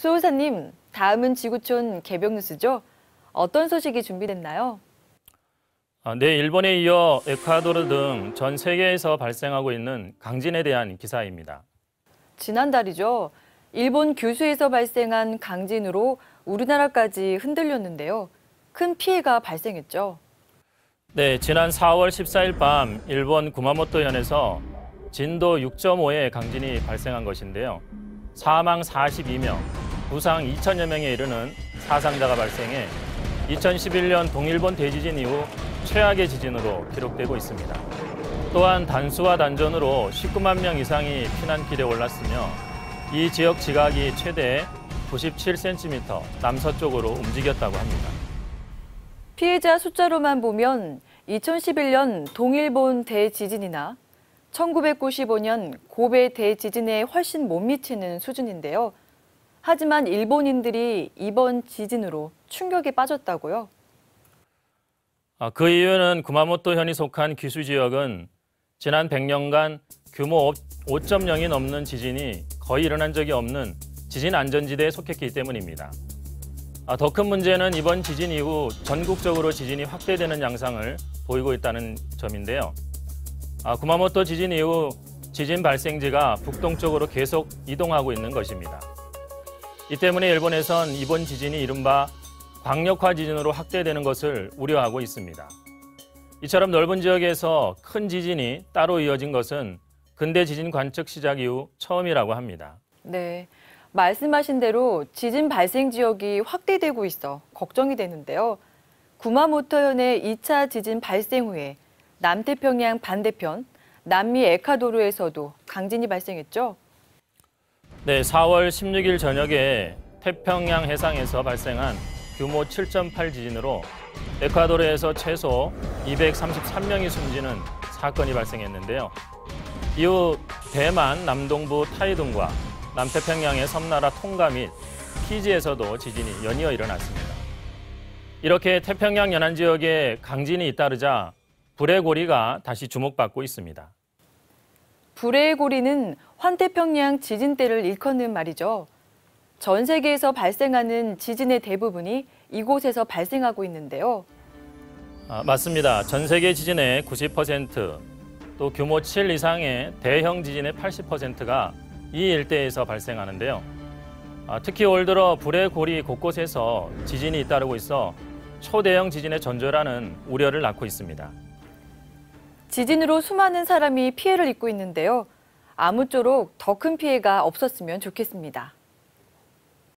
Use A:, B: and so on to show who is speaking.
A: 수호사님, 다음은 지구촌 개벽 뉴스죠? 어떤 소식이 준비됐나요?
B: 네, 일본에 이어 에콰도르 등 전 세계에서 발생하고 있는 강진에 대한 기사입니다.
A: 지난달이죠. 일본 규슈에서 발생한 강진으로 우리나라까지 흔들렸는데요. 큰 피해가 발생했죠.
B: 네, 지난 4월 14일 밤 일본 구마모토현에서 진도 6.5의 강진이 발생한 것인데요. 사망 42명, 부상 2천여 명에 이르는 사상자가 발생해 2011년 동일본 대지진 이후 최악의 지진으로 기록되고 있습니다. 또한 단수와 단전으로 19만 명 이상이 피난길에 올랐으며 이 지역 지각이 최대 97cm 남서쪽으로 움직였다고 합니다.
A: 피해자 숫자로만 보면 2011년 동일본 대지진이나 1995년 고베 대지진에 훨씬 못 미치는 수준인데요. 하지만 일본인들이 이번 지진으로 충격에 빠졌다고요?
B: 그 이유는 구마모토현이 속한 규슈 지역은 지난 100년간 규모 5.0이 넘는 지진이 거의 일어난 적이 없는 지진 안전지대에 속했기 때문입니다. 더 큰 문제는 이번 지진 이후 전국적으로 지진이 확대되는 양상을 보이고 있다는 점인데요. 구마모토 지진 이후 지진 발생지가 북동쪽으로 계속 이동하고 있는 것입니다. 이 때문에 일본에선 이번 지진이 이른바 광역화 지진으로 확대되는 것을 우려하고 있습니다. 이처럼 넓은 지역에서 큰 지진이 따로 이어진 것은 근대 지진 관측 시작 이후 처음이라고 합니다.
A: 네, 말씀하신 대로 지진 발생 지역이 확대되고 있어 걱정이 되는데요. 구마모토현의 2차 지진 발생 후에 남태평양 반대편, 남미 에콰도르에서도 강진이 발생했죠? 네,
B: 4월 16일 저녁에 태평양 해상에서 발생한 규모 7.8 지진으로 에콰도르에서 최소 233명이 숨지는 사건이 발생했는데요. 이후 대만 남동부 타이둥과 남태평양의 섬나라 통가 및 피지에서도 지진이 연이어 일어났습니다. 이렇게 태평양 연안 지역에 강진이 잇따르자 불의 고리가 다시 주목받고 있습니다.
A: 불의 고리는 환태평양 지진대를 일컫는 말이죠. 전 세계에서 발생하는 지진의 대부분이 이곳에서 발생하고 있는데요.
B: 맞습니다. 전 세계 지진의 90%, 또 규모 7 이상의 대형 지진의 80%가 이 일대에서 발생하는데요. 특히 올 들어 불의 고리 곳곳에서 지진이 잇따르고 있어 초대형 지진의 전조라는 우려를 낳고 있습니다.
A: 지진으로 수많은 사람이 피해를 입고 있는데요. 아무쪼록 더 큰 피해가 없었으면 좋겠습니다.